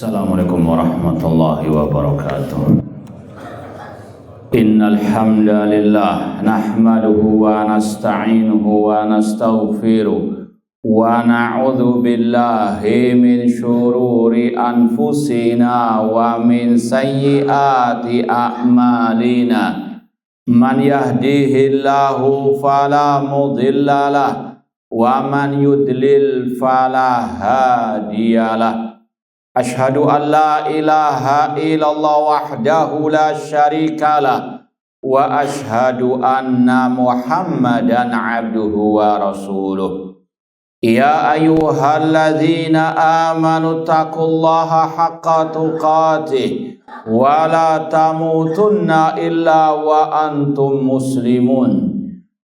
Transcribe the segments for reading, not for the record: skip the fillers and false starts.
Assalamualaikum warahmatullahi wabarakatuh. Innal hamdalillah nahmaduhu wa nasta'inuhu wa nastaghfiruh wa na'udzu billahi min syururi anfusina wa min sayyiati a'malina. Man yahdihillahu fala mudhillalah wa man yudlil fala hadiyalah. Ashhadu an la ilaha illallah wahdahu la syarikalah wa ashhadu anna Muhammadan abduhu wa rasuluh. Ya ayyuhalladzina amanu taqullaha haqqa tuqatih wa la tamutunna illa wa antum muslimun.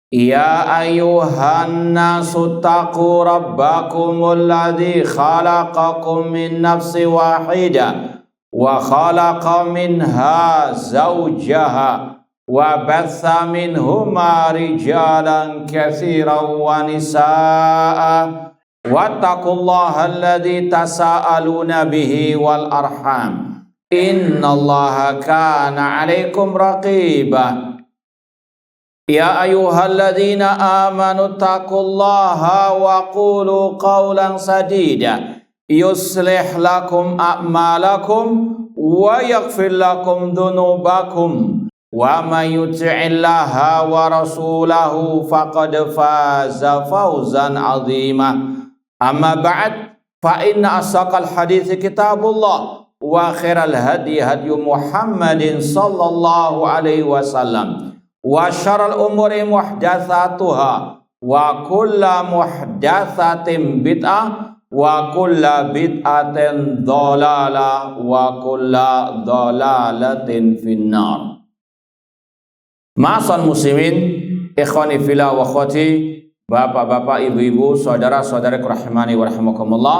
Ya ayyuhan nasu taqu rabbakumul ladzi khalaqakum min nafsin wahidah wa khalaqa minha zawjaha wa batha minhuma rijalan katsiran wa nisaa'a wattaqullaha alladzi tasaaluna bihi wal arham innallaha kana 'alaikum raqiba. Ya ayyuhalladzina amanu taqullaha wa qulu qawlan sadida yuslih lakum a'malakum wa yaghfir lakum dhunubakum wa may yuti'illaha wa rasulahu faqad faza fawzan 'azima. Amma ba'd, fa inna asaqal hadithi kitabullah wa khairal hadi hadyu Muhammadin sallallahu alaihi wasallam wa syarrul umuri muhdatsatuha wa kullu muhdatsatin bid'ah wa kullu bid'atin dhalalah wa kullu dhalalatin finnar. Ma'asal muslimin, ikhwani fillah wa akhwati, bapak-bapak, ibu-ibu, saudara-saudaraku rahimani wa rahimakumullah.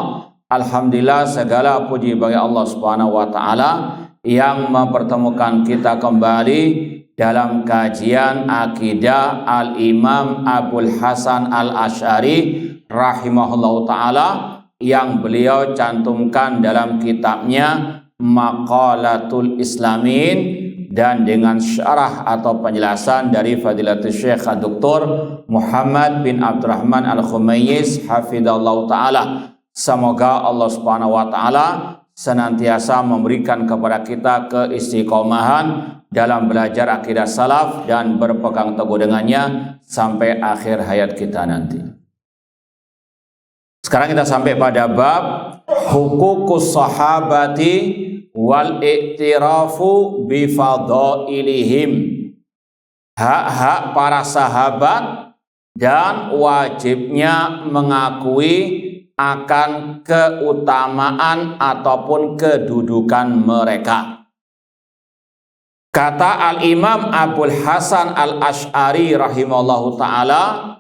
Alhamdulillah, segala puji bagi Allah Subhanahu wa taala yang mempertemukan kita kembali dalam kajian akidah Al-Imam Abul Hasan Al-Asy'ari rahimahullahu ta'ala yang beliau cantumkan dalam kitabnya Maqalatul Islamin, dan dengan syarah atau penjelasan dari Fadilatul Syekh Dr. Muhammad bin Abdurrahman Al-Khumayyiz hafidhallahu ta'ala. Semoga Allah Subhanahu wa ta'ala senantiasa memberikan kepada kita keistiqomahan dalam belajar akidah salaf dan berpegang teguh dengannya sampai akhir hayat kita nanti. Sekarang kita sampai pada bab huququs sahabati wal i'tirafu bi fadailihim. Hak-hak para sahabat dan wajibnya mengakui akan keutamaan ataupun kedudukan mereka. Kata Al-Imam Abul Hasan Al-Asy'ari rahimahullahu ta'ala,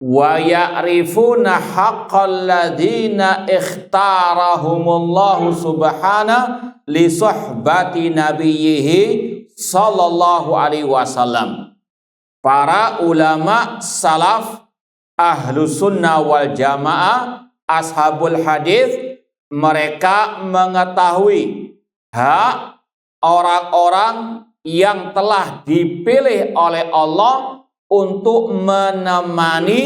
wa ya'rifuna haqqal ladzina ikhtarahumullahu subhanahu li suhbati nabiyhi sallallahu alaihi wasallam. Para ulama salaf ahlus sunnah wal jamaah ashabul hadis, mereka mengetahui hak orang-orang yang telah dipilih oleh Allah untuk menemani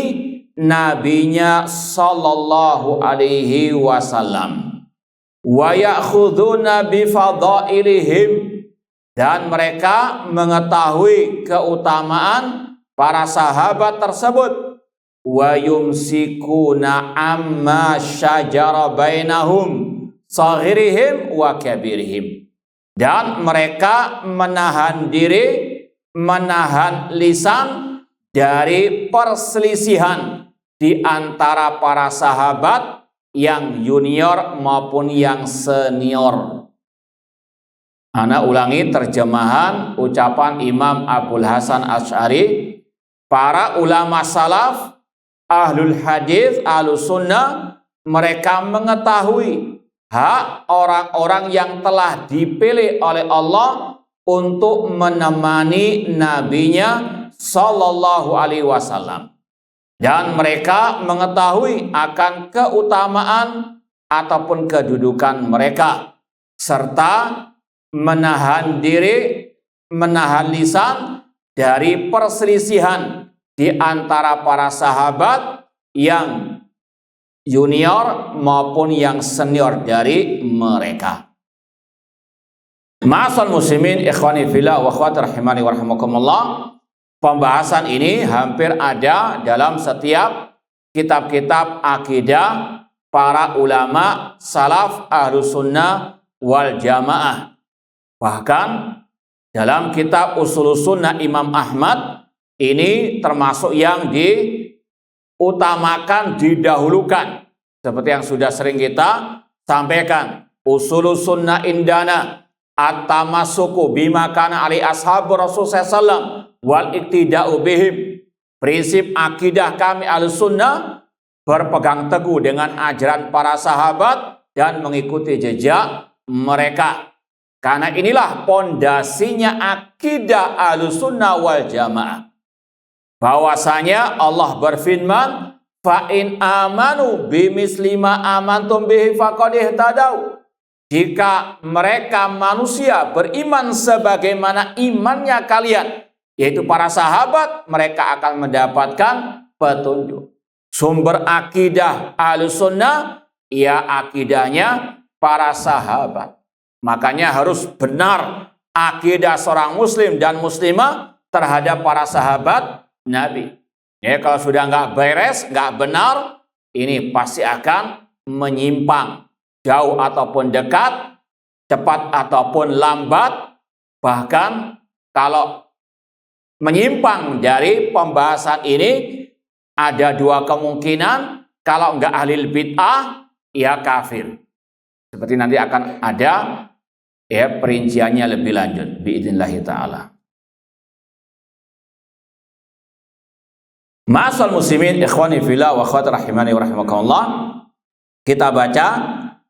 nabinya sallallahu alaihi wasallam. Wa ya'khuduna bi fadailihim, dan mereka mengetahui keutamaan para sahabat tersebut. Wa yumsikuna amma syajara bainahum saghirihim wa kabirihim, dan mereka menahan diri, menahan lisan dari perselisihan di antara para sahabat yang junior maupun yang senior. Ana ulangi terjemahan ucapan Imam Abul Hasan Asy'ari. Para ulama salaf, ahlul hadis, ahlus sunnah, mereka mengetahui hak orang-orang yang telah dipilih oleh Allah untuk menemani nabinya sallallahu alaihi wasallam. Dan mereka mengetahui akan keutamaan ataupun kedudukan mereka. serta menahan diri, menahan lisan dari perselisihan di antara para sahabat yang junior maupun yang senior dari mereka. Ma'asal muslimin ikhwani fillah wa akhwati rahimani wa rahimakumullah. Pembahasan ini hampir ada dalam setiap kitab-kitab akidah para ulama salaf ahlus sunnah wal jamaah. Bahkan dalam kitab Ushulus Sunnah Imam Ahmad ini termasuk yang diutamakan, didahulukan. Seperti yang sudah sering kita sampaikan, Ushulus Sunnah indana at-tamassuku bima kana ali ashabu Rasul sallallahu wal iktida'u bihim. Prinsip akidah kami Ahlussunnah berpegang teguh dengan ajaran para sahabat dan mengikuti jejak mereka. Karena inilah pondasinya akidah Ahlussunnah wal Jamaah. Bahwasanya Allah berfirman, fa in amanu bimisli ma amantum bihi faqad ihtadaw. Jika mereka manusia beriman sebagaimana imannya kalian, yaitu para sahabat, mereka akan mendapatkan petunjuk. Sumber akidah Ahlussunnah, ya akidahnya para sahabat. Makanya harus benar akidah seorang muslim dan muslimah terhadap para sahabat Nabi. Ya, kalau sudah nggak beres, nggak benar, ini pasti akan menyimpang. Jauh ataupun dekat, cepat ataupun lambat, bahkan kalau menyimpang dari pembahasan ini ada dua kemungkinan. Kalau enggak ahli bid'ah, ya kafir. Seperti nanti akan ada ya perinciannya lebih lanjut biidznillah taala. Ma'asal muslimin ikhwani fillah wa akhwati rahimani wa rahimakumullah. Kita baca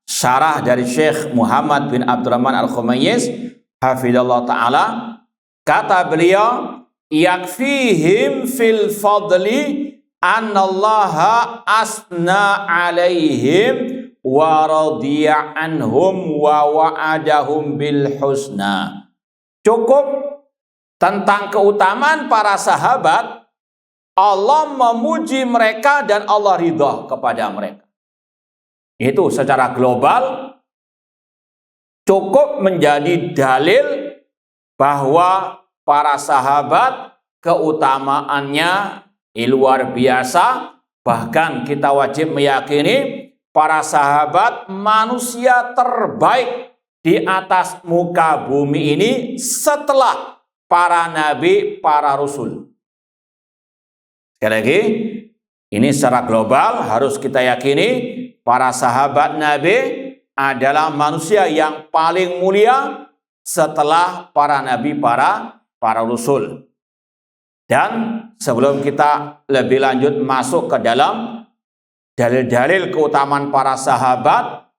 syarah dari Syekh Muhammad bin Abdurrahman Al-Khumayyiz hafizallahu taala. Kata beliau, yakfihim fil fadli annallaha asna alaihim wa radiya anhum wa wa'adahum bil husna. Cukup tentang keutamaan para sahabat, Allah memuji mereka dan Allah ridha kepada mereka. Itu secara global cukup menjadi dalil bahwa para sahabat keutamaannya luar biasa. Bahkan kita wajib meyakini para sahabat manusia terbaik di atas muka bumi ini setelah para nabi, para rasul. Sekali lagi, ini secara global harus kita yakini para sahabat Nabi adalah manusia yang paling mulia setelah para nabi, para rasul. Dan sebelum kita lebih lanjut masuk ke dalam dalil-dalil keutamaan para sahabat,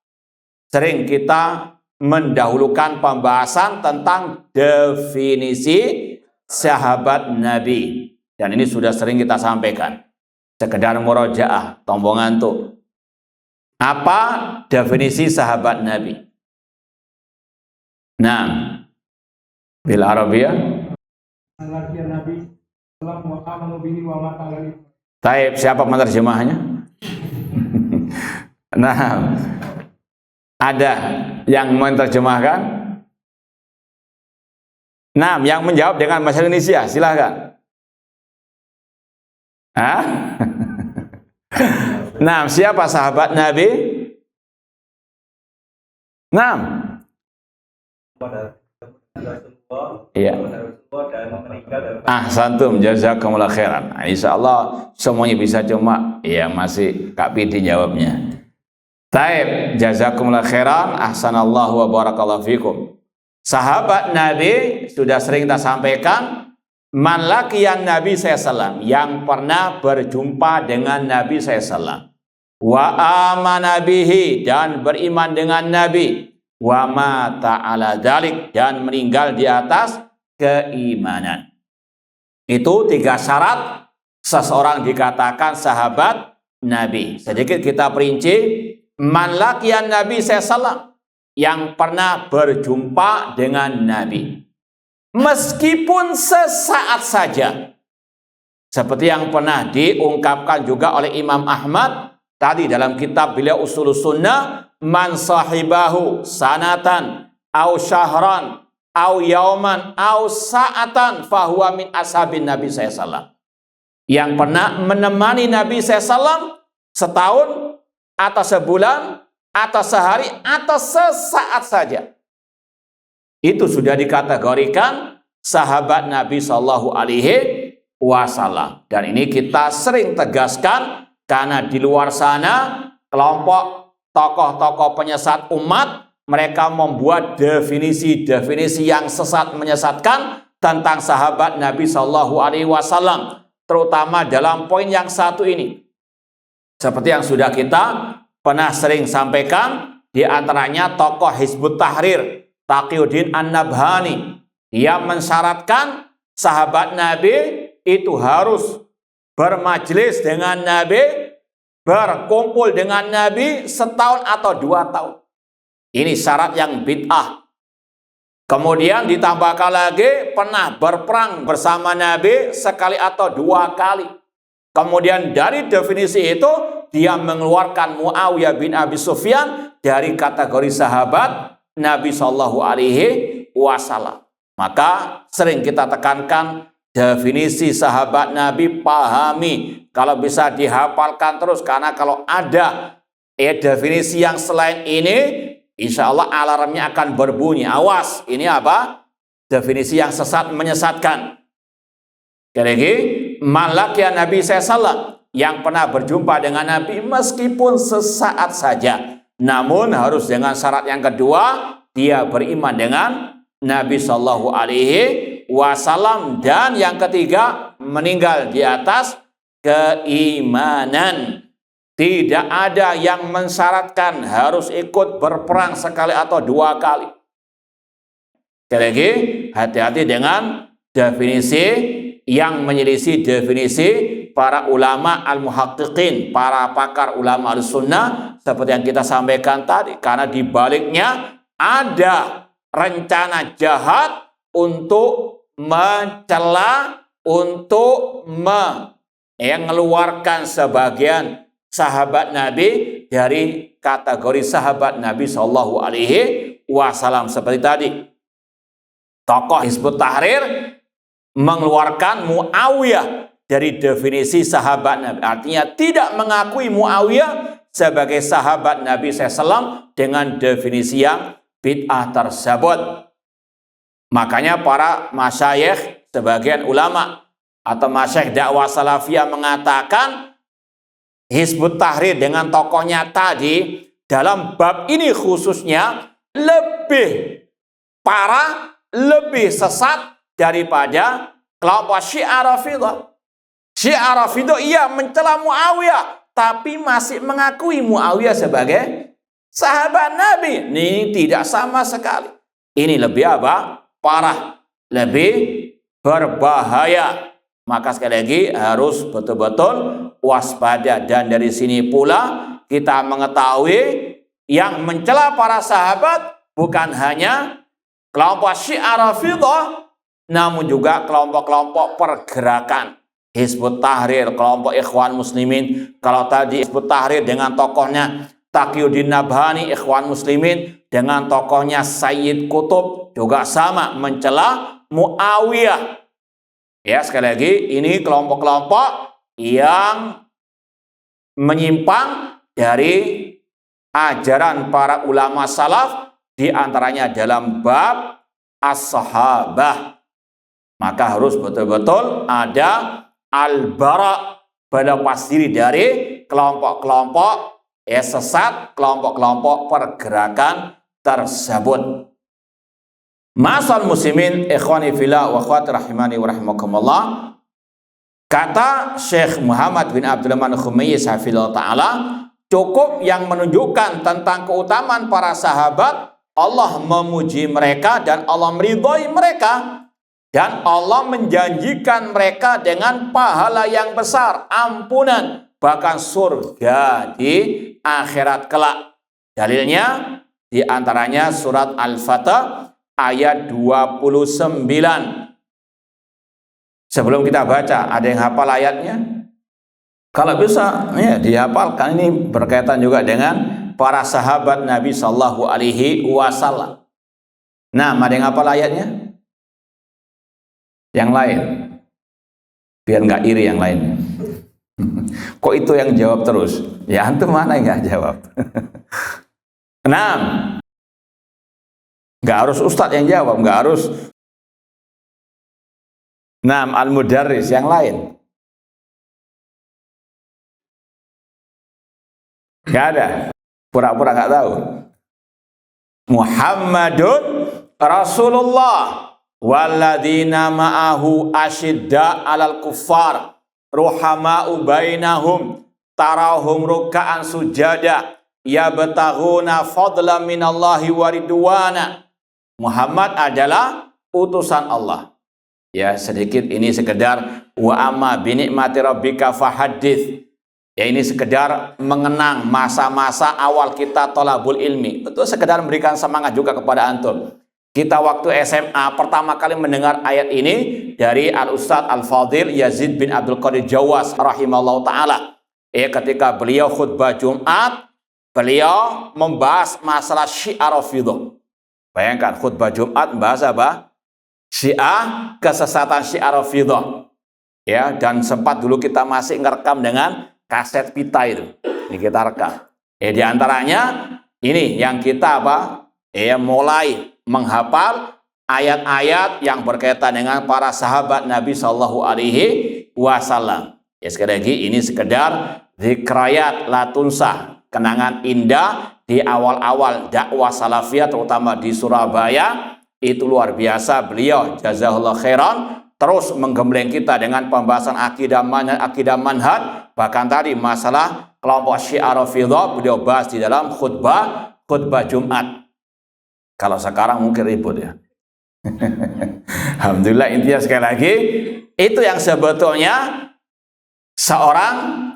sering kita mendahulukan pembahasan tentang definisi sahabat Nabi. Dan ini sudah sering kita sampaikan. Sekedar murojaah, tombong ngantuk. Apa definisi sahabat Nabi? Nah, bil Arabiyah. Taib, siapa penerjemahnya? Nah, ada yang menerjemahkan? Nah, yang menjawab dengan bahasa Indonesia, silahkan. Hah? Nah, siapa sahabat Nabi? Nah, iya. Santum, jazakumullah khairan. Insya Allah semuanya bisa, cuma ya masih Kak Pidi jawabnya. Taib, jazakumullah khairan. Ahsanallahu wa barakallahu fikum. Sahabat Nabi sudah sering kita sampaikan. Man laqiyan Nabi SAW, yang pernah berjumpa dengan Nabi SAW, wa amana bihi, dan beriman dengan Nabi, wa mata ala dzalik, dan meninggal di atas keimanan. Itu 3 syarat seseorang dikatakan sahabat Nabi. Sedikit kita perinci. Man laqiyan Nabi SAW, yang pernah berjumpa dengan Nabi, meskipun sesaat saja. Seperti yang pernah diungkapkan juga oleh Imam Ahmad tadi dalam kitab beliau Ushulus Sunnah, man sahibahu sanatan au syahran au yauman au sa'atan fahuwa min ashabin Nabi SAW. Yang pernah menemani Nabi SAW setahun atau sebulan atau sehari atau sesaat saja, itu sudah dikategorikan sahabat Nabi Shallallahu Alaihi Wasallam. Dan ini kita sering tegaskan karena di luar sana kelompok tokoh-tokoh penyesat umat, mereka membuat definisi-definisi yang sesat menyesatkan tentang sahabat Nabi Shallallahu Alaihi Wasallam, terutama dalam poin yang satu ini. Seperti yang sudah kita pernah sering sampaikan, di antaranya tokoh Hizbut Tahrir Taqiyuddin An-Nabhani, dia mensyaratkan sahabat Nabi itu harus bermajlis dengan Nabi, berkumpul dengan Nabi setahun atau 2 tahun. Ini syarat yang bid'ah. Kemudian ditambahkan lagi pernah berperang bersama Nabi sekali atau 2 kali. Kemudian dari definisi itu dia mengeluarkan Muawiyah bin Abi Sufyan dari kategori sahabat Nabi Shallallahu Alaihi Wasallam. Maka sering kita tekankan definisi sahabat Nabi, pahami, kalau bisa dihafalkan terus, karena kalau ada definisi yang selain ini, insya Allah alarmnya akan berbunyi. Awas, ini apa? Definisi yang sesat menyesatkan. Lagi, malakya Nabi SAW, yang pernah berjumpa dengan Nabi meskipun sesaat saja, namun harus dengan syarat yang kedua, dia beriman dengan Nabi Shallallahu Alaihi Wasallam, dan yang ketiga meninggal di atas keimanan. Tidak ada yang mensyaratkan harus ikut berperang sekali atau 2 kali. Sekali lagi, hati-hati dengan definisi yang menyelisih definisi para ulama al-muhaqqiqin, para pakar ulama al-sunnah, seperti yang kita sampaikan tadi, karena di baliknya ada rencana jahat untuk mencela, untuk mengeluarkan sebagian sahabat Nabi dari kategori sahabat Nabi Shallallahu Alaihi Wasallam. Seperti tadi tokoh Hizbut Tahrir mengeluarkan Muawiyah dari definisi sahabat Nabi, artinya tidak mengakui Muawiyah sebagai sahabat Nabi SAW dengan definisi yang bid'ah tersebut. Makanya para masyayikh, sebagian ulama atau masyayikh dakwah salafiyah mengatakan Hizbut Tahrir dengan tokohnya tadi dalam bab ini khususnya lebih parah, lebih sesat daripada kelompok Syiah Rafidhah. Syiah Rafidhah ia mencela Muawiyah, tapi masih mengakui Muawiyah sebagai sahabat Nabi. Ini tidak sama sekali. Ini lebih apa? Parah, lebih berbahaya. Maka sekali lagi harus betul-betul waspada. Dan dari sini pula kita mengetahui yang mencela para sahabat bukan hanya kelompok Syiah Rafidhah, namun juga kelompok-kelompok pergerakan Hizbut Tahrir, kelompok Ikhwan Muslimin. Kalau tadi Hizbut Tahrir dengan tokohnya Taqiyuddin Nabhani, Ikhwan Muslimin dengan tokohnya Sayyid Qutb juga sama mencela Muawiyah. Ya, sekali lagi ini kelompok-kelompok yang menyimpang dari ajaran para ulama salaf, di antaranya dalam bab as-sahabah. Maka harus betul-betul ada al-bara', berlepas diri dari kelompok-kelompok sesat, kelompok-kelompok pergerakan tersebut. Masal muslimin ikhwani fillah wa akhwati rahimani wa rahimakumullah. Kata Syekh Muhammad bin Abdul Rahman Khumayyiz hafizahullah ta'ala, cukup yang menunjukkan tentang keutamaan para sahabat, Allah memuji mereka dan Allah meridhai mereka, dan Allah menjanjikan mereka dengan pahala yang besar, ampunan, bahkan surga di akhirat kelak. Dalilnya Di antaranya surat Al-Fatah ayat 29. Sebelum kita baca, ada yang hafal ayatnya? Kalau bisa, ya dihafalkan. Ini berkaitan juga dengan para sahabat Nabi Shallallahu Alaihi Wasallam. Nah, ada yang hafal ayatnya? Yang lain, biar nggak iri yang lainnya. Kok itu yang jawab terus? Ya antum mana yang nggak jawab? Nah, nggak harus ustadz yang jawab, nggak harus. Nah, al-mudarris yang lain. Nggak ada, pura-pura nggak tahu. Muhammadun Rasulullah walladzina ma'ahu asyidda 'alal kuffar ruhama'u bainahum tarahum ruk'an sujada yabtaghuna fadlan minallahi wa ridwana. Muhammad adalah utusan Allah. Ya, sedikit ini sekedar wa amma bi ni'mati rabbika fahaddits. Ya, ini sekedar mengenang masa-masa awal kita thalabul ilmi. Itu sekedar memberikan semangat juga kepada antum. Kita waktu SMA pertama kali mendengar ayat ini dari Al-Ustadz Al-Fadhil Yazid bin Abdul Qadir Jawas rahimahullah ta'ala. Ketika beliau khutbah Jumat, beliau membahas masalah Syiah Rafidhah. Bayangkan khutbah Jumat membahas apa? Syiah, kesesatan Syiah Rafidhah. Ya, dan sempat dulu kita masih ngerekam dengan kaset pita itu. Ini kita rekam. Di antaranya ini yang kita mulai menghafal ayat-ayat yang berkaitan dengan para sahabat Nabi Shallallahu Alaihi Wasallam. Ya, sekali lagi ini sekedar zikrayat latunsa, kenangan indah di awal-awal dakwah salafiyah terutama di Surabaya. Itu luar biasa, beliau jazahullah khairan terus menggembleng kita dengan pembahasan akidah manhaj. Bahkan tadi masalah kelompok Syiah Rafidhah beliau bahas di dalam khutbah Jumat. Kalau sekarang mungkin ribut ya. Alhamdulillah, intinya sekali lagi itu yang sebetulnya seorang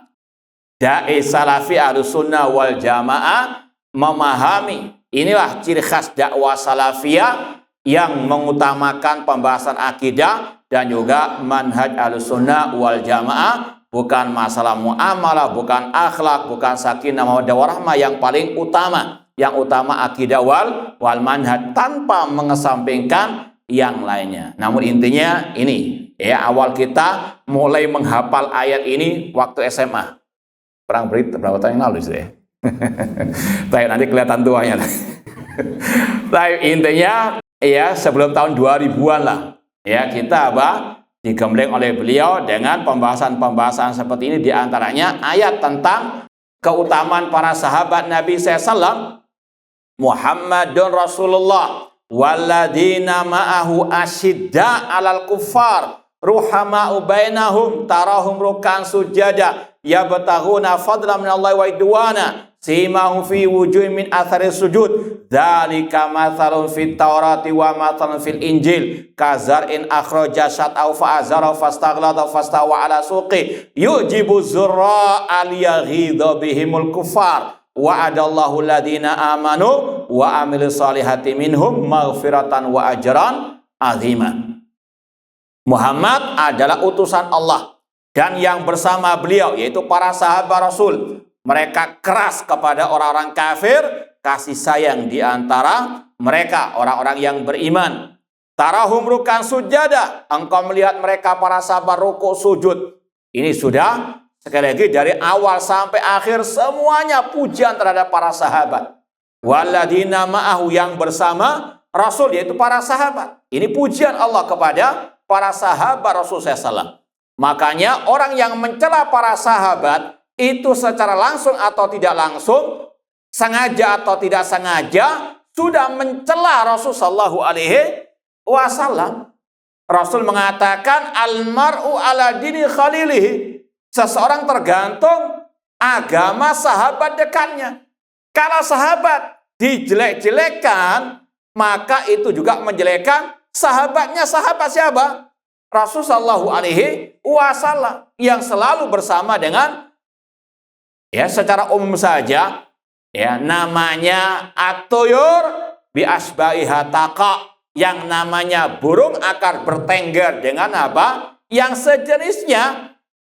dai salafi ahlus sunnah wal jamaah memahami. Inilah ciri khas dakwah salafiyah yang mengutamakan pembahasan akidah dan juga manhaj ahlus sunnah wal jamaah. Bukan masalah muamalah, bukan akhlak, bukan sakinah mawaddah warahmah yang paling utama. Yang utama akidah wal manhaj tanpa mengesampingkan yang lainnya. Namun intinya ini ya, awal kita mulai menghafal ayat ini waktu SMA. Perang berapa tahun yang lalu sih? Tapi nanti kelihatan tuanya. Tapi intinya ya sebelum tahun 2000-an lah ya kita digembleng oleh beliau dengan pembahasan-pembahasan seperti ini, diantaranya ayat tentang keutamaan para sahabat Nabi SAW. Muhammadun Rasulullah walladzina ma'ahu asyidda 'alal kuffar ruhama'u bainahum tarahum ruk'an sujada yabtaghuna fadlan minallahi wa ridwana simahum fi wujuhihim min athari sujud dzalika mathalun fit taurati wa mathalun fil injil kazar'in akhraja syat'ahu fa'azara fastaghlada fastawa 'ala suqi yujibu zurra'a liyaghidha bihimul kuffar wa'adallahu alladhina amanu wa amilus solihati minhum maghfiratan wa ajran azima. Muhammad adalah utusan Allah dan yang bersama beliau yaitu para sahabat Rasul. Mereka keras kepada orang-orang kafir, kasih sayang di antara mereka orang-orang yang beriman. Tarahum rukan sujada, engkau melihat mereka para sahabat rukuk sujud. Ini sudah sekali lagi dari awal sampai akhir semuanya pujian terhadap para sahabat. Walladzina ma'ahu, yang bersama Rasul yaitu para sahabat. Ini pujian Allah kepada para sahabat Rasul SAW. Makanya orang yang mencela para sahabat itu secara langsung atau tidak langsung, sengaja atau tidak sengaja, sudah mencela Rasul Sallallahu Alaihi Wasallam. Rasul mengatakan al-mar'u ala dini khalilihi. Seseorang tergantung agama sahabat dekatnya. Kalau sahabat dijelek-jelekan, maka itu juga menjelekkan sahabatnya. Sahabat siapa? Rasul Sallallahu Alaihi Wasallam yang selalu bersama dengan, ya secara umum saja, Ya, namanya at-tuyur bi asbahiha taqa, yang namanya burung akan bertengger dengan apa? Yang sejenisnya.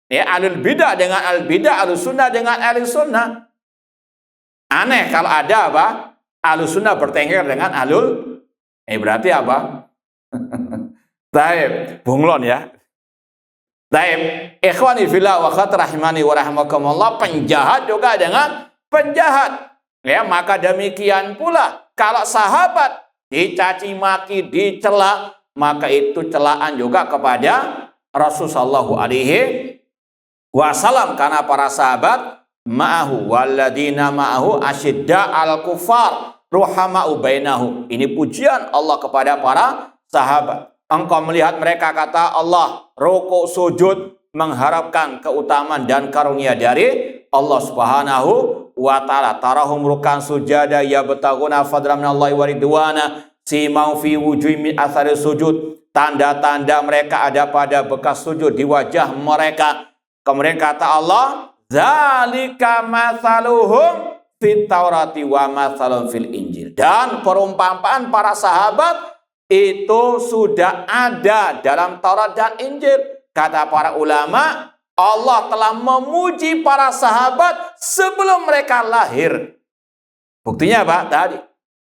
Ya, alul bidah dengan al bidah, alul sunnah dengan alul sunnah. Aneh kalau ada apa? Alul sunnah bertengger dengan alul, berarti apa? Taib, bunglon ya. Taib, ikhwani fillah wa khat rahimani wa rahmakumullah, penjahat juga dengan penjahat. Ya, maka demikian pula kalau sahabat dicaci maki, dicela, maka itu celaan juga kepada Rasulullah sallallahu alaihi wasallam, karena para sahabat ma'ahu walladina ma'ahu asyidda al-kufar ruhama'u bainahu. Ini pujian Allah kepada para sahabat. Engkau melihat mereka, kata Allah, rukuk sujud mengharapkan keutamaan dan karunia dari Allah Subhanahu wa ta'ala. Tarahum rukan sujada yabtaguna fadlan minallahi wa ridwana simau fi wujuhihim min athari sujud. Tanda-tanda mereka ada pada bekas sujud di wajah mereka. Kemudian kata Allah, zalika mathaluhum fit taurati wa mathalun fil injil. Dan perumpamaan para sahabat itu sudah ada dalam Taurat dan Injil. Kata para ulama, Allah telah memuji para sahabat sebelum mereka lahir. Buktinya apa? Tadi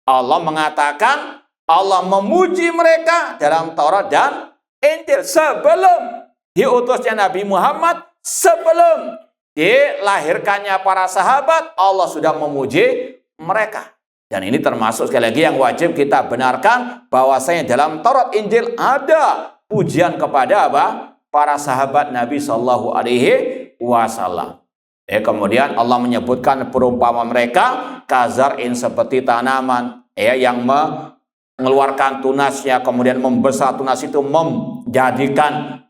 Allah mengatakan Allah memuji mereka dalam Taurat dan Injil sebelum diutusnya Nabi Muhammad, sebelum dilahirkannya para sahabat, Allah sudah memuji mereka. Dan ini termasuk sekali lagi yang wajib kita benarkan, bahwasanya dalam Taurat Injil ada pujian kepada apa? Para sahabat Nabi Shallallahu Alaihi Wasallam. Kemudian Allah menyebutkan perumpamaan mereka kazar'in, seperti tanaman yang mengeluarkan tunasnya, kemudian membesar tunas itu menjadikan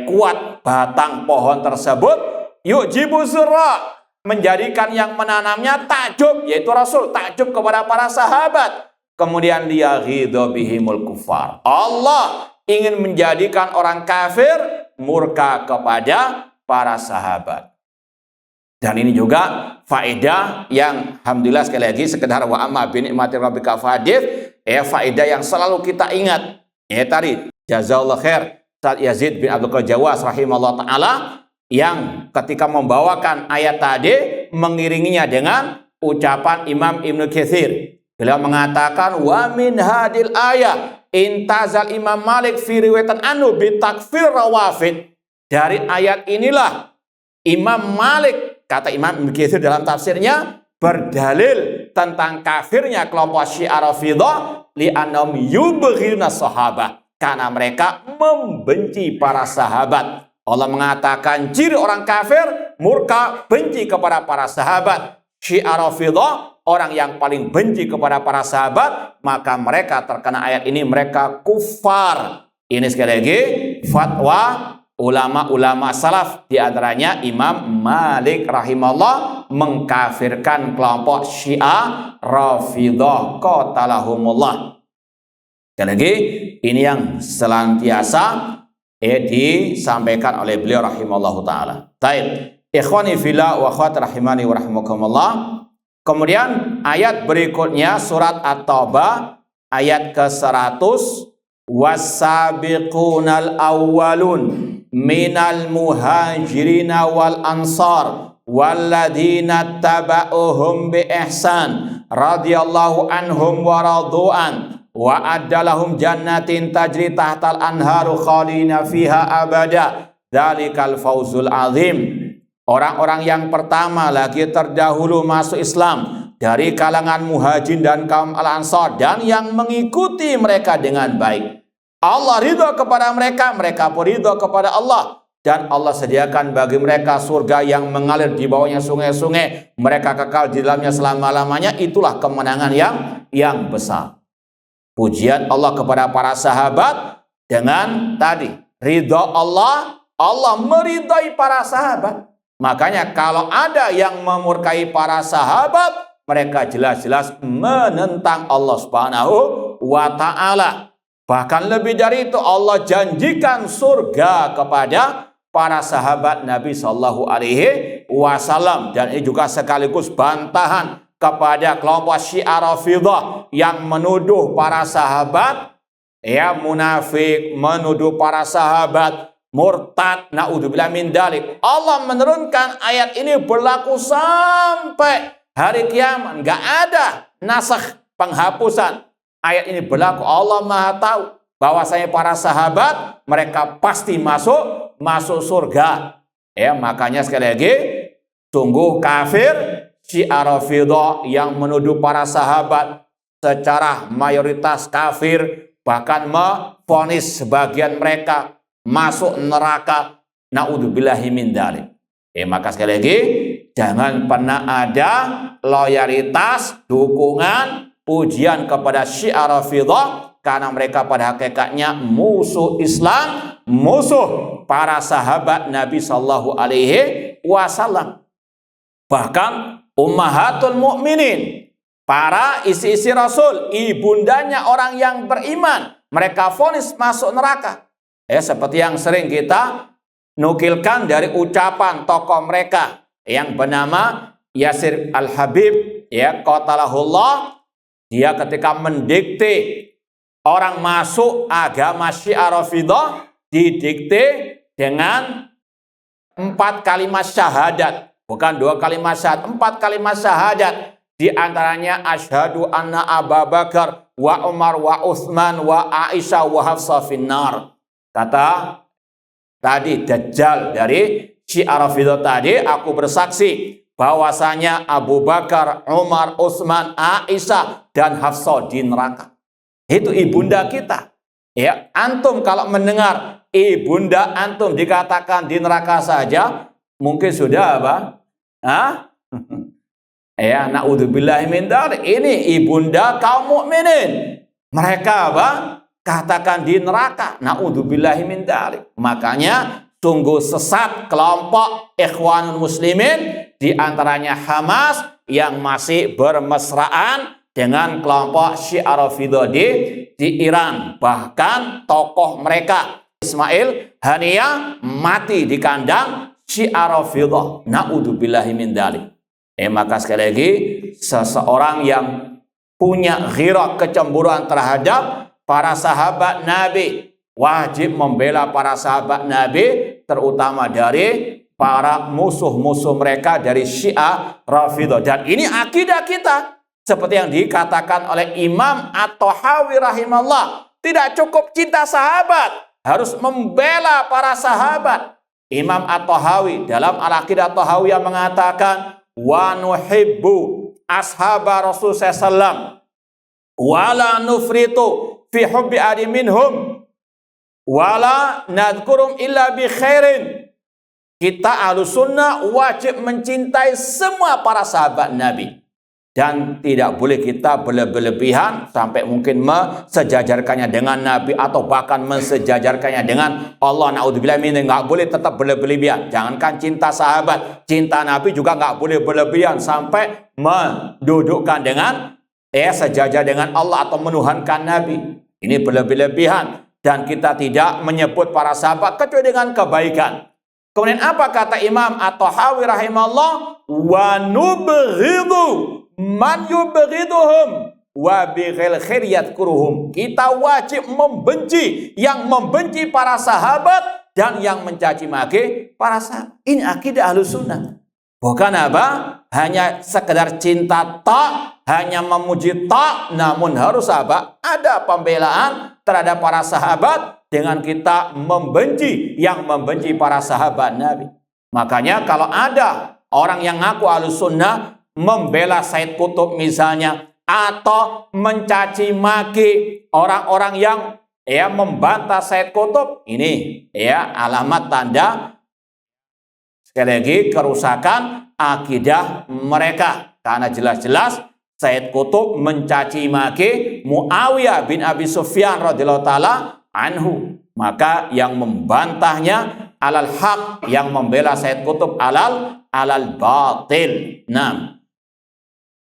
kuat batang pohon tersebut, yu'jibu zurra, menjadikan yang menanamnya takjub, yaitu Rasul takjub kepada para sahabat. Kemudian liyaghidha bihimul kufar, Allah ingin menjadikan orang kafir murka kepada para sahabat. Dan ini juga faedah yang alhamdulillah sekali lagi sekedar wa amma bi ni'mati rabbika fahadits, faedah yang selalu kita ingat. Tadi jazakallahu khair Ustaz Yazid bin Abdul Qadir Jawas rahimahullah taala, yang ketika membawakan ayat tadi mengiringinya dengan ucapan Imam Ibnu Katsir. Beliau mengatakan wa min hadil ayat intazal Imam Malik fi riwayatan anu bi takfir rawafid. Dari ayat inilah Imam Malik, kata Imam Ibnu Katsir dalam tafsirnya, berdalil tentang kafirnya kelompok Syiah Rafidhah li annahum yubghiruna sahabah, karena mereka membenci para sahabat. Allah mengatakan ciri orang kafir murka, benci kepada para sahabat. Syiah Rafidhah, orang yang paling benci kepada para sahabat, maka mereka terkena ayat ini, mereka kufar. Ini sekali lagi fatwa ulama-ulama salaf, di antaranya Imam Malik rahimahullah mengkafirkan kelompok Syiah Rafidhah qatalahumullah. Sekali lagi ini yang senantiasa disampaikan oleh beliau rahimallahu taala. Baik, ikhwani fillah wa akhwat rahimani wa rahmakumullah. Kemudian ayat berikutnya surat At-Taubah ayat ke-100, was-sabiqunal awwalun minal muhajirina wal ansar walladzina taba'uhum bi ihsan radhiyallahu anhum wa radu'an wa addalahum jannatin tajri tahtal anharu khalina fiha abada dzalikal fawzul azim. Orang-orang yang pertama lagi terdahulu masuk Islam dari kalangan muhajirin dan kaum al-ansar, dan yang mengikuti mereka dengan baik, Allah ridho kepada mereka, mereka pun ridho kepada Allah, dan Allah sediakan bagi mereka surga yang mengalir di bawahnya sungai-sungai, mereka kekal di dalamnya selama-lamanya. Itulah kemenangan yang besar. Pujian Allah kepada para sahabat dengan tadi ridho Allah, Allah meridhai para sahabat. Makanya kalau ada yang memurkai para sahabat, mereka jelas-jelas menentang Allah Subhanahu wa ta'ala. Bahkan lebih dari itu, Allah janjikan surga kepada para sahabat Nabi Sallallahu Alaihi Wasallam. Dan ini juga sekaligus bantahan kepada kelompok Syiah Rafidhah yang menuduh para sahabat munafik, menuduh para sahabat murtad, naudzubillah min dalik. Allah menurunkan ayat ini berlaku sampai hari kiamat, nggak ada nasakh, penghapusan. Ayat ini berlaku, Allah Maha tahu bahwasanya para sahabat mereka pasti masuk surga. Makanya sekali lagi, sungguh kafir Syiah Rafidhah yang menuduh para sahabat secara mayoritas kafir, bahkan memvonis sebagian mereka masuk neraka. Naudzubillahi min dzalik. Maka sekali lagi, jangan pernah ada loyalitas, dukungan, pujian kepada Syiah Rafidhah, karena mereka pada hakikatnya musuh Islam, musuh para sahabat Nabi Sallallahu Alaihi Wasallam. Bahkan ummahatul mukminin, para istri-istri Rasul, ibundanya orang yang beriman, mereka vonis masuk neraka. Seperti yang sering kita nukilkan dari ucapan tokoh mereka yang bernama Yasir Al-Habib, qatalahullah. Dia ketika mendikte orang masuk agama Syiah Rafidhah, didikte dengan 4 kalimat syahadat. Bukan 2 kalimat syahadat, 4 kalimat syahadat. Di antaranya asyhadu anna Abu Bakar wa Umar wa Utsman wa Aisyah wa Hafsah finnar. Kata tadi Dajjal dari Syiah Rafidhah tadi, aku bersaksi bahwasanya Abu Bakar, Umar, Utsman, Aisyah dan Hafsah di neraka. Itu ibunda kita. Antum kalau mendengar ibunda antum dikatakan di neraka saja, mungkin sudah apa? Naudzubillahi min dzalik. Ini ibunda kaum mukminin. Mereka apa? Katakan di neraka. Naudzubillahi min dzalik. Makanya sungguh sesat kelompok Ikhwanul Muslimin, di antaranya Hamas yang masih bermesraan dengan kelompok Syiah Rafidhah di Iran. Bahkan tokoh mereka Ismail Haniyah mati di kandang Syiah Rafidhah. Naudzubillahi min dzalik. Maka sekali lagi, seseorang yang punya ghirah, kecemburuan terhadap para sahabat Nabi, wajib membela para sahabat Nabi, terutama dari para musuh-musuh mereka dari Syiah Rafidhah. Dan ini akidah kita, seperti yang dikatakan oleh Imam At-Tahawi rahimahullah. Tidak cukup cinta sahabat, harus membela para sahabat. Imam At-Tahawi dalam Al-Aqidah At-Tahawiyah mengatakan, wa nuhibbu ashaba Rasul sallam wala nufritu fi hubbi adi minhum wala nadhkurum illa bi khairin. Kita Ahlus Sunnah wajib mencintai semua para sahabat Nabi, dan tidak boleh kita berlebihan sampai mungkin mensejajarkannya dengan Nabi atau bahkan mensejajarkannya dengan Allah. Naudzubillah min, nggak boleh tetap berlebihan. Jangankan cinta sahabat, cinta Nabi juga nggak boleh berlebihan sampai mendudukkan dengan sejajar dengan Allah atau menuhankan Nabi. Ini berlebihan, dan kita tidak menyebut para sahabat kecuali dengan kebaikan. Kemudian apa kata Imam At-Tahawi rahimahullah? Wa nubghidu man yubghiduhum wa bighil khair yadhkuruhum. Kita wajib membenci yang membenci para sahabat dan yang mencaci maki para sahabat. Ini akidah Ahlus Sunnah. Bukan apa? Hanya sekedar cinta tok, hanya memuji tok, namun harus apa? Ada pembelaan terhadap para sahabat dengan kita membenci yang membenci para sahabat Nabi. Makanya kalau ada orang yang ngaku Ahlus Sunnah membela Said Qutb misalnya, atau mencaci maki orang-orang yang membantah Said Qutb, ini alamat tanda sekali lagi kerusakan akidah mereka, karena jelas-jelas Said Qutb mencaci maki Muawiyah bin Abi Sufyan radhiyallahu taala anhu. Maka yang membantahnya alal haq, yang membela Said Qutb alal batil. Nah,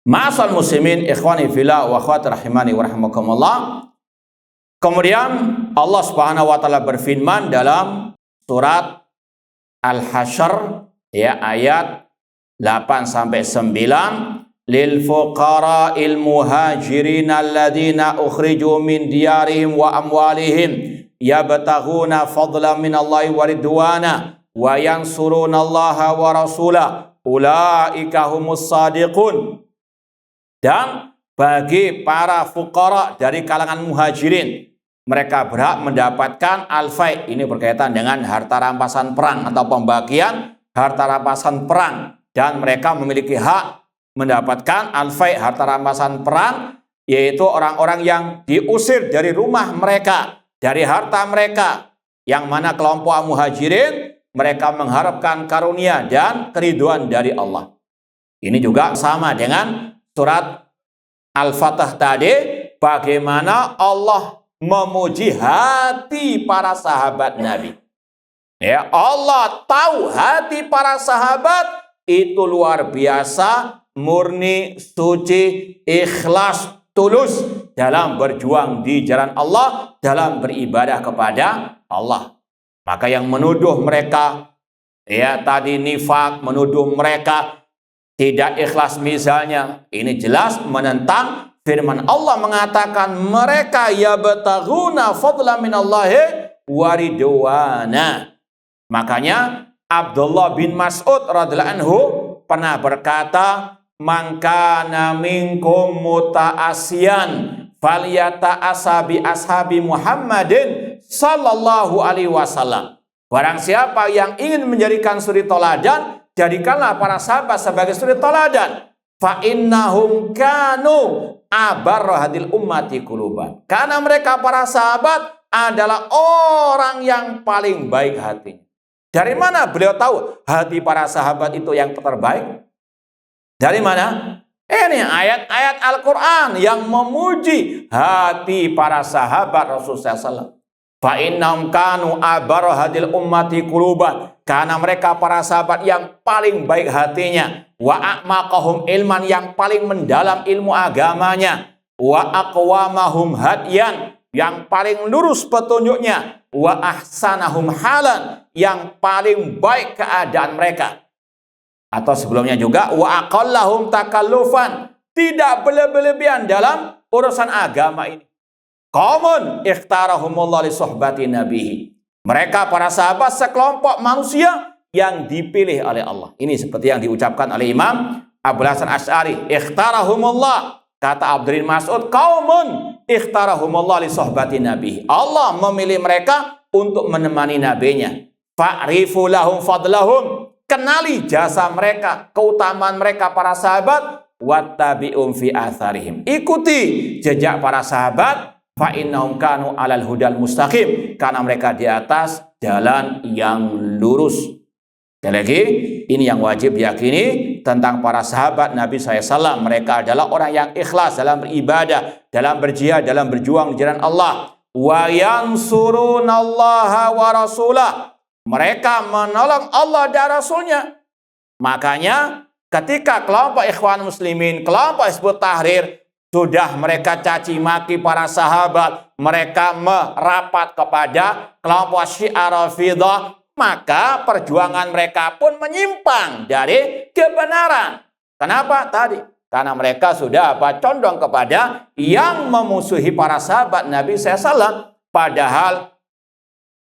ma'asal muslimin ikhwani fillah wa akhwati rahimani wa rahimakumullah. Kemudian Allah Subhanahu wa taala berfirman dalam surat Al-Hasyr ayat 8 sampai 9, lil fuqara'il muhajirin alladziina ukhriju min diyarihim wa amwalihim yabtaghuna fadlan minallahi wa ridwana wa yansurunallaha wa rasulahu ulaika humus shadiqun. Dan bagi para fuqara dari kalangan muhajirin, mereka berhak mendapatkan al-fai. Ini berkaitan dengan harta rampasan perang atau pembagian harta rampasan perang, dan mereka memiliki hak mendapatkan al-fai, harta rampasan perang, yaitu orang-orang yang diusir dari rumah mereka, dari harta mereka, yang mana kelompok muhajirin mereka mengharapkan karunia dan keriduan dari Allah. Ini juga sama dengan surat Al-Fatah tadi, bagaimana Allah memuji hati para sahabat Nabi. Ya, Allah tahu hati para sahabat itu luar biasa, murni, suci, ikhlas, tulus dalam berjuang di jalan Allah, dalam beribadah kepada Allah. Maka yang menuduh mereka, ya tadi nifak, menuduh mereka tidak ikhlas misalnya, ini jelas menentang firman Allah mengatakan mereka yabtaghuna fadlan minallahi wa ridwana. Makanya Abdullah bin Mas'ud radhiyallahu anhu pernah berkata, "Man kana minkum muta'assiyan falyata'assa bi ashabi Muhammadin sallallahu alaihi wasallam." Barang siapa yang ingin menjadikan suri toladan, jadikanlah para sahabat sebagai suri toladan. Fa innahum kanu abarra hadil ummati quluban. Karena mereka para sahabat adalah orang yang paling baik hatinya. Dari mana beliau tahu hati para sahabat itu yang terbaik? Dari mana? Ini ayat-ayat Al-Quran yang memuji hati para sahabat Rasulullah SAW. Fa innahum kanu abarra hadil ummati quluban. Karena mereka para sahabat yang paling baik hatinya. Wa a'maqahum ilman, yang paling mendalam ilmu agamanya. Wa aqwamahum hadyan, yang paling lurus petunjuknya. Wa ahsanahum halan, yang paling baik keadaan mereka. Atau sebelumnya juga wa aqallahum takallufan, tidak berlebihan dalam urusan agama ini. Qaumun ikhtarahumullah li suhbati nabihi. Mereka para sahabat sekelompok manusia yang dipilih oleh Allah. Ini seperti yang diucapkan oleh Imam Abu Hasan Asy'ari, ikhtarahumullah. Kata Abdul Mas'ud, qaumun ikhtarahumullah li suhbati nabihi. Allah memilih mereka untuk menemani nabinya. Fa'rifu lahum fadlahum, kenali jasa mereka, keutamaan mereka para sahabat. Wattabi'um fi atharihim, ikuti jejak para sahabat. Fa innahum kanu alal hudal mustaqim, karena mereka di atas jalan yang lurus. Sekali lagi, ini yang wajib diyakini tentang para sahabat Nabi SAW. Mereka adalah orang yang ikhlas dalam beribadah, dalam berjihad, dalam berjuang di jalan Allah. Wa yansurunallaha wa rasulah, mereka menolong Allah dan Rasulnya. Makanya ketika kelompok Ikhwan Muslimin, kelompok Hizbut Tahrir sudah mereka caci maki para sahabat, mereka merapat kepada kelompok Syiah Rafidhah, maka perjuangan mereka pun menyimpang dari kebenaran. Kenapa tadi? Karena mereka sudah condong kepada yang memusuhi para sahabat Nabi SAW. Padahal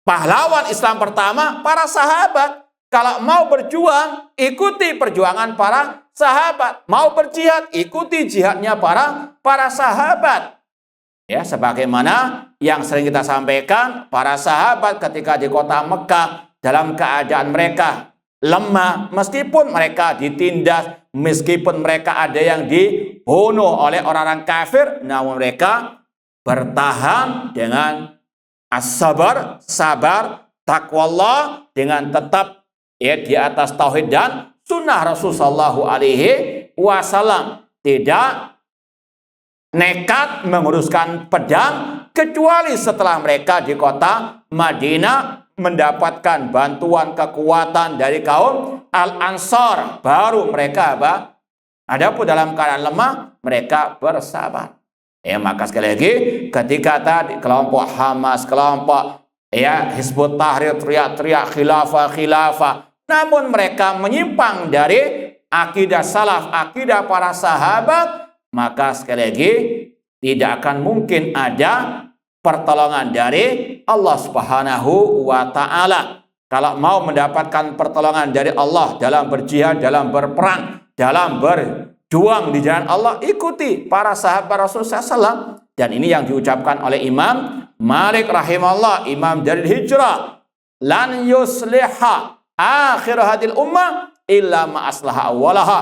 pahlawan Islam pertama para sahabat. Kalau mau berjuang, ikuti perjuangan para sahabat. Mau berjihad, ikuti jihadnya para sahabat. Ya, sebagaimana yang sering kita sampaikan, para sahabat ketika di kota Mekah dalam keadaan mereka lemah, meskipun mereka ditindas, meskipun mereka ada yang dibunuh oleh orang-orang kafir, namun mereka bertahan dengan as-sabar, sabar, taqwallah, dengan tetap di atas tauhid dan sunnah Rasulullah SAW. Tidak nekat menguruskan pedang, kecuali setelah mereka di kota Madinah mendapatkan bantuan kekuatan dari kaum Al-Ansar, baru mereka adapun dalam keadaan lemah mereka bersabar. Maka sekali lagi, ketika tadi kelompok Hamas, kelompok Hizbut Tahrir teriak-teriak khilafah, namun mereka menyimpang dari akidah salaf, akidah para sahabat, maka sekali lagi tidak akan mungkin ada pertolongan dari Allah Subhanahu wa Ta'ala. Kalau mau mendapatkan pertolongan dari Allah dalam berjihad, dalam berperang, dalam berjuang di jalan Allah, ikuti para sahabat Rasulullah SAW. Dan ini yang diucapkan oleh Imam Malik rahimahullah, imam dari hijrah. Lan yusliha akhir hadil ummah illa ma aslaha awwalaha.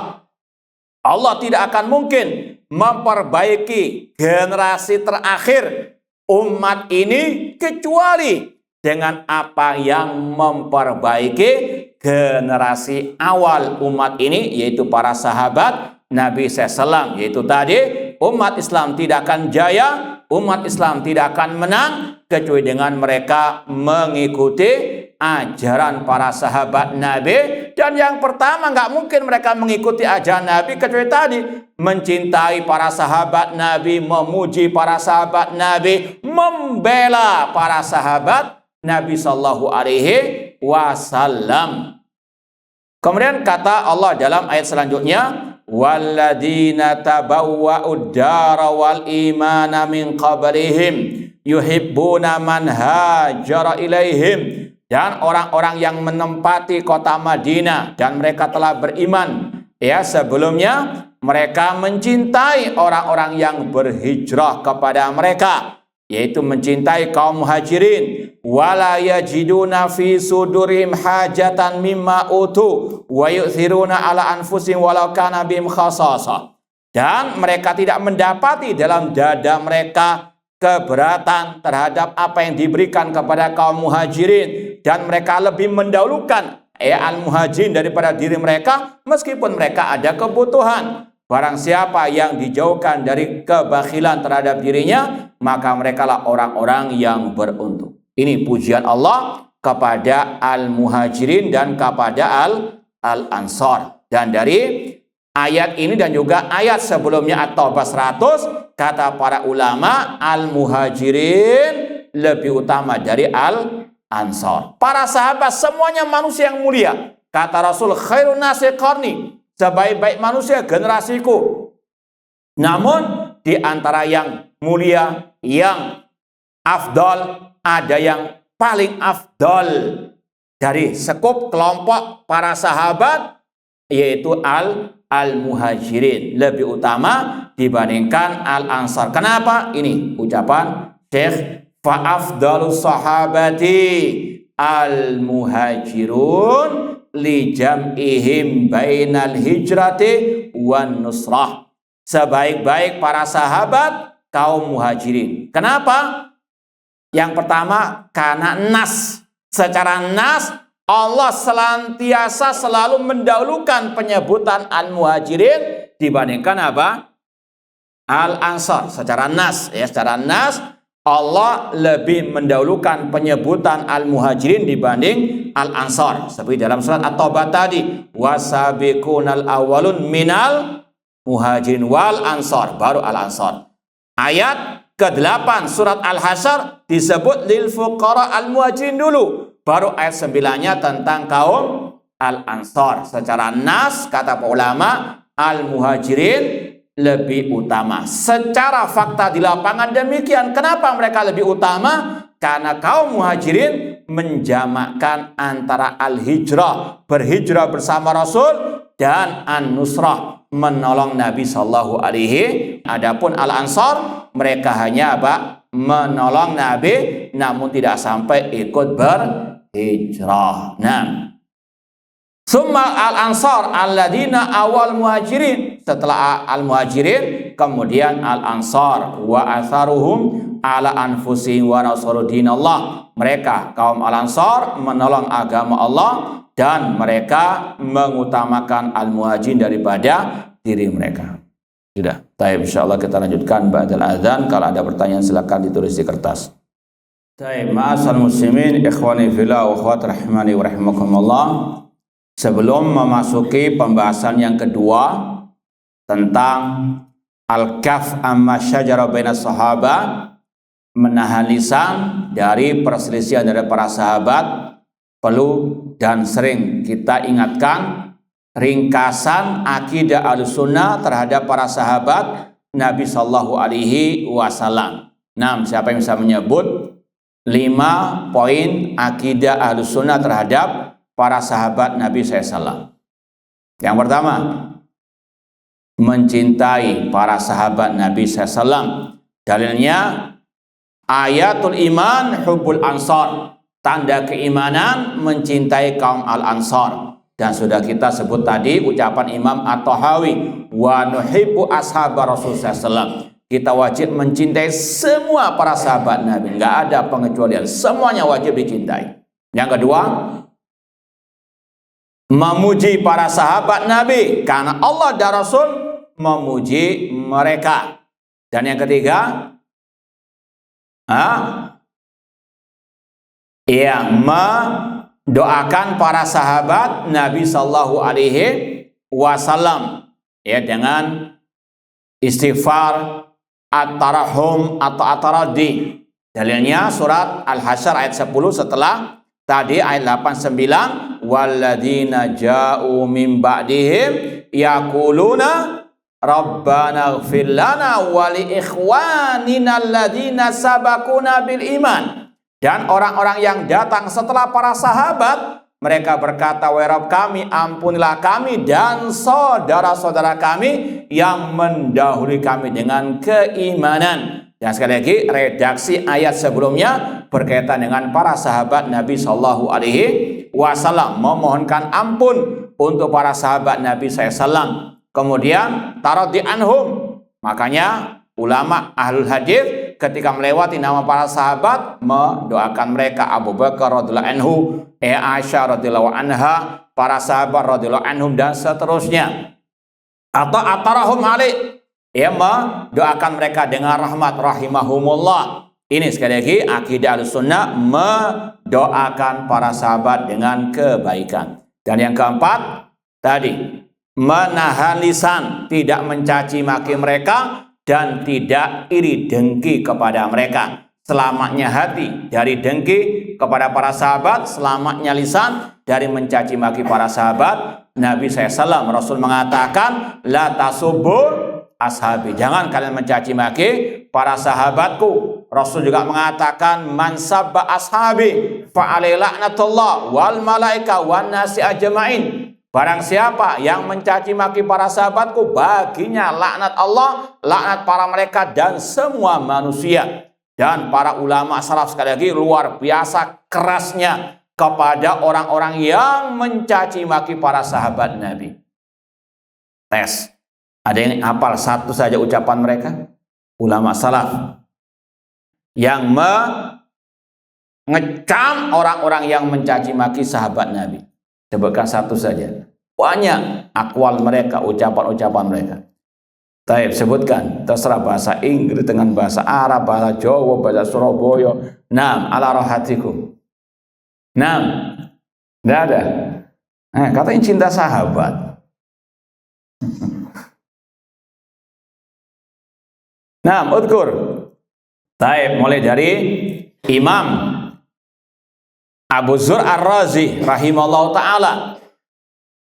Allah tidak akan mungkin memperbaiki generasi terakhir umat ini kecuali dengan apa yang memperbaiki generasi awal umat ini, yaitu para sahabat Nabi SAW. Yaitu tadi, umat Islam tidak akan jaya, umat Islam tidak akan menang kecuali dengan mereka mengikuti ajaran para sahabat Nabi. Dan yang pertama, nggak mungkin mereka mengikuti ajaran Nabi kecuali tadi, mencintai para sahabat Nabi, memuji para sahabat Nabi, membela para sahabat Nabi Sallallahu Alaihi Wasallam. Kemudian kata Allah dalam ayat selanjutnya, walladzina tabawwa'ud dara wal imana min qablihim yuhibbuna man hajara ilaihim. Dan orang-orang yang menempati kota Madinah dan mereka telah beriman ya sebelumnya, mereka mencintai orang-orang yang berhijrah kepada mereka, yaitu mencintai kaum muhajirin. Wala yajiduna fi sudurihim hajatan mimma utu wa yu'thiruna ala anfusihim walau kana bihim khasasah. Dan mereka tidak mendapati dalam dada mereka keberatan terhadap apa yang diberikan kepada kaum muhajirin, dan mereka lebih mendahulukan al-muhajirin daripada diri mereka meskipun mereka ada kebutuhan. Barang siapa yang dijauhkan dari kebakhilan terhadap dirinya, maka merekalah orang-orang yang beruntung. Ini pujian Allah kepada al-muhajirin dan kepada al-ansar. Dan dari ayat ini dan juga ayat sebelumnya At-Taubah 100, kata para ulama, al-muhajirin lebih utama dari al-ansar. Para sahabat semuanya manusia yang mulia. Kata Rasul, khairun nasi qarni, sebaik-baik manusia generasiku. Namun di antara yang mulia, yang afdal, ada yang paling afdal dari sekup kelompok para sahabat, yaitu al-muhajirin, lebih utama dibandingkan al-ansar. Kenapa? Ini ucapan Syekh, fa afdalus sahabati al-muhajirun li jam'ihim bainal hijrati wan nusrah. Sebaik-baik para sahabat kaum muhajirin. Kenapa? Yang pertama, karena nas. Secara nas, Allah senantiasa selalu mendahulukan penyebutan al-muhajirin dibandingkan apa? Al-ansar. Secara nas, ya, secara nas Allah lebih mendahulukan penyebutan al-muhajirin dibanding al-ansar. Seperti dalam surat At-Taubah tadi, wasabiqunal awwalun minal muhajirin wal ansar, baru al-ansar. Ayat ke-8 surat Al-Hasyr disebut lil fuqara al-muhajirin dulu, baru ayat 9-nya tentang kaum al-ansar. Secara nas, kata ulama, al-muhajirin lebih utama. Secara fakta di lapangan demikian. Kenapa mereka lebih utama? Karena kaum muhajirin menjamakkan antara al-hijrah, berhijrah bersama Rasul, dan an-nusrah, menolong Nabi Sallallahu Alaihi. Adapun al-ansar, mereka hanya apa? Menolong Nabi, namun tidak sampai ikut berhijrah. Nah, summa al-ansar alladzina awal muhajirin. Setelah al-muhajirin, kemudian al-ansar. Wa atharuhum ala anfusihim wa nasaru dinallah. Mereka kaum al-ansar menolong agama Allah, dan mereka mengutamakan al-muhajirin daripada diri mereka. Sudah. Taib, insyaallah kita lanjutkan ba'dal adzan. Kalau ada pertanyaan silakan ditulis di kertas. Taib, ma'asal muslimin, ikhwani fillah wa akhwat rahimani wa rahimakumullah. Sebelum memasuki pembahasan yang kedua tentang al-kaf amma syajara bainas sahabat, menahan lisan dari perselisihan dari para sahabat, perlu dan sering kita ingatkan ringkasan akidah Ahlussunnah terhadap para sahabat Nabi Shallallahu Alaihi Wasallam. Nah, siapa yang bisa menyebut 5 poin akidah Ahlussunnah terhadap para sahabat Nabi SAW? Yang pertama, mencintai para sahabat Nabi SAW. Dalilnya ayatul iman hubbul ansar, tanda keimanan mencintai kaum al-ansar. Dan sudah kita sebut tadi ucapan Imam At-Tahawi, wa nuhibbu ashabar Rasulullah SAW. Kita wajib mencintai semua para sahabat Nabi, nggak ada pengecualian, semuanya wajib dicintai. Yang kedua, memuji para sahabat Nabi karena Allah dan Rasul memuji mereka. Dan yang ketiga, mendoakan para sahabat Nabi Sallallahu Alaihi Wasallam ya dengan istighfar, at-tarahum atau at-taraddi. Dalilnya surat Al-Hasyr ayat 10 setelah tadi ayat 89, walladzina ja'u min ba'dihim yaquluna rabbana ighfir lana wa li ikhwanina alladzina sabaquna bil iman. Dan orang-orang yang datang setelah para sahabat, mereka berkata, wahai Rabb kami, ampunilah kami dan saudara-saudara kami yang mendahului kami dengan keimanan. Dan sekali lagi, redaksi ayat sebelumnya berkaitan dengan para sahabat Nabi Shallallahu Alaihi Wasallam, memohonkan ampun untuk para sahabat Nabi SAW. Kemudian taraddi anhum, makanya ulama ahlul hadis ketika melewati nama para sahabat mendoakan mereka. Abu Bakar radhiyallahu anhu, Aisyah radhiyallahu anha, para sahabat radhiyallahu anhum dan seterusnya. Atau atarahum alaih, mendoakan mereka dengan rahmat, rahimahumullah. Ini sekali lagi akidah Ahlussunnah, mendoakan para sahabat dengan kebaikan. Dan yang keempat tadi, menahan lisan, tidak mencaci maki mereka dan tidak iri dengki kepada mereka. Selamatnya hati dari dengki kepada para sahabat, selamatnya lisan dari mencaci maki para sahabat Nabi SAW. Rasul mengatakan, la tasubbu ashabi, jangan kalian mencaci maki para sahabatku. Rasul juga mengatakan, man sabba ashabi fa alaihi laknatullah wal malaika wan nasi ajmain. Barang siapa yang mencaci maki para sahabatku, baginya laknat Allah, laknat para malaikat dan semua manusia. Dan para ulama salaf sekali lagi luar biasa kerasnya kepada orang-orang yang mencaci maki para sahabat Nabi. Tes, ada yang hafal satu saja ucapan mereka? Ulama salaf yang mengecam orang-orang yang mencaci maki sahabat Nabi. Sebutkan satu saja. Banyak akwal mereka, ucapan-ucapan mereka. Taib, sebutkan. Terserah bahasa Inggris dengan bahasa Arab, bahasa Jawa, bahasa Surabaya. Naam, ala rohatikum. Naam, tidak ada. Katanya cinta sahabat. Naam, udkur. Taib, mulai dari Imam Abu Zur Ar-Razi rahimallahu ta'ala.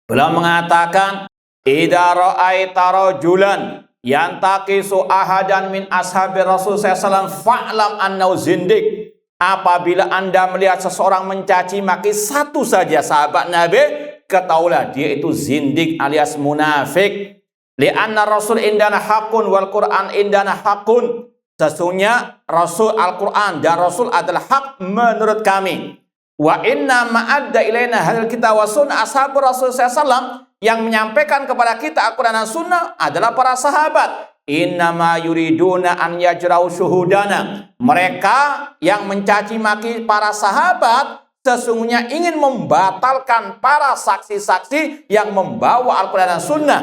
Beliau mengatakan, idza ra'aita rajulan yantaqisu ahadan min ashabi Rasul sallallahu alaihi wasallam fa'lam annahu zindiq. Apabila Anda melihat seseorang mencaci maki satu saja sahabat Nabi, ketahuilah dia itu zindik alias munafik. Li'anna Rasul indana haqqun wal Qur'an indana haqqun. Sesungguhnya Rasul Al-Qur'an dan Rasul adalah hak menurut kami. Wa inna ma'adda ilaina hal kita wa sunnah ashabu Rasul SAW, yang menyampaikan kepada kita Al-Quran dan Sunnah adalah para sahabat. Innama yuriduna an yajrau syuhudana. Mereka yang mencaci maki para sahabat sesungguhnya ingin membatalkan para saksi-saksi yang membawa Al-Quran dan Sunnah.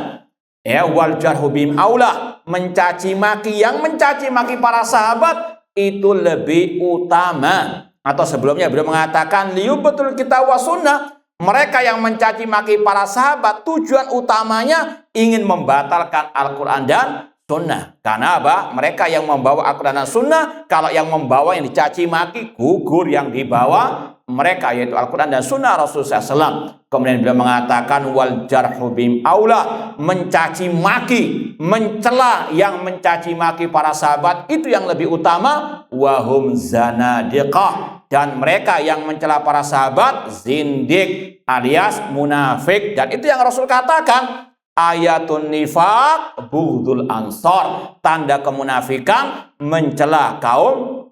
Wal jarhu bim aulah, mencaci maki, yang mencaci maki para sahabat itu lebih utama. Atau sebelumnya beliau mengatakan, liyubatul kitab wa sunnah, mereka yang mencaci maki para sahabat tujuan utamanya ingin membatalkan Al-Quran dan sunnah. Karena apa? Mereka yang membawa Al-Quran dan sunnah, kalau yang membawa yang dicaci maki, gugur yang dibawa mereka, yaitu Al-Quran dan sunnah Rasulullah SAW. Kemudian beliau mengatakan wal jarhu bim aula, mencaci maki, mencela yang mencaci maki para sahabat itu yang lebih utama, wahum zanadiqah, dan mereka yang mencela para sahabat zindik alias munafik. Dan itu yang Rasul katakan, ayatun nifaq bughdul ansar, tanda kemunafikan mencela kaum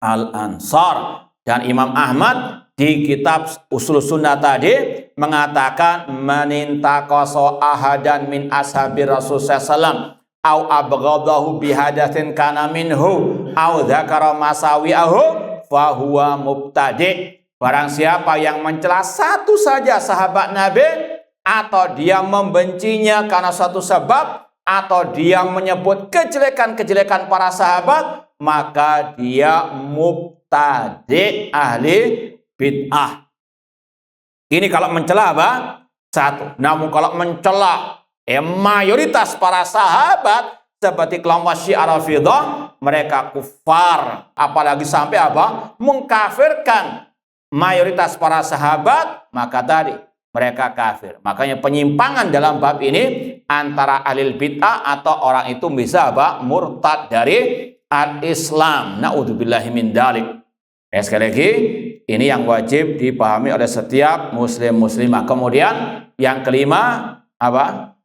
al-ansar. Dan Imam Ahmad di kitab Usul Sunnah tadi mengatakan manintaqasa ahadan min ashabi Rasul sallallahu au abghadahu bihadatsin kana minhu au dzakara masawi'ahu fahuwa mubtadi'. Barang siapa yang mencela satu saja sahabat Nabi, atau dia membencinya karena suatu sebab, atau dia menyebut kejelekan-kejelekan para sahabat, maka dia mubtadi', ahli bid'ah. Ini kalau mencela apa? Satu. Namun kalau mencela mayoritas para sahabat seperti kelompok Syiah Rafidhah, mereka kufar. Apalagi sampai apa? Mengkafirkan mayoritas para sahabat, maka tadi mereka kafir. Makanya penyimpangan dalam bab ini antara ahli bid'ah atau orang itu bisa apa? Murtad dari al-Islam. Na'udzubillahi min dzalik. Sekali lagi, ini yang wajib dipahami oleh setiap muslim muslimah. Kemudian yang kelima apa?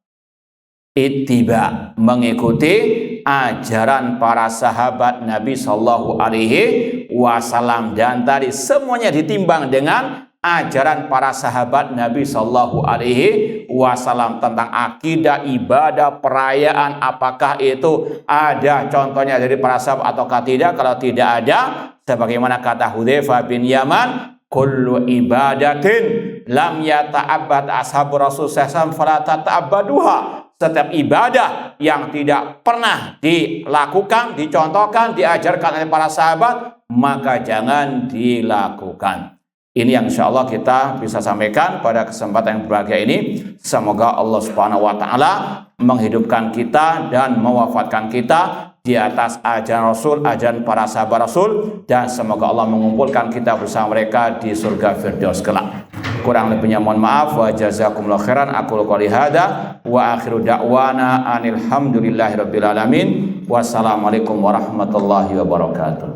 Ittiba, mengikuti ajaran para sahabat Nabi Shallallahu Alaihi Wasallam. Dan tadi semuanya ditimbang dengan ajaran para sahabat Nabi Shallallahu Alaihi Wasallam tentang akidah, ibadah, perayaan, apakah itu ada contohnya dari para sahabat ataukah tidak. Kalau tidak ada, sebagaimana kata Hudzaifah bin Yaman, kullu ibadatin lam yata'abbad ashabu Rasul sallallahu alaihi wasallam fala tata'abbaduha. Setiap ibadah yang tidak pernah dilakukan, dicontohkan, diajarkan oleh para sahabat, maka jangan dilakukan. Ini yang insya Allah kita bisa sampaikan pada kesempatan yang berbahagia ini. Semoga Allah Subhanahu wa Ta'ala menghidupkan kita dan mewafatkan kita di atas ajaran Rasul, ajaran para sahabat Rasul, dan semoga Allah mengumpulkan kita bersama mereka di surga Firdaus kelak. Kurang lebihnya mohon maaf. Wa jazakumullahu khairan. Aqulu qouli hadza wa akhiru da'wana anil hamdulillahi rabbil alamin. Wassalamualaikum warahmatullahi wabarakatuh.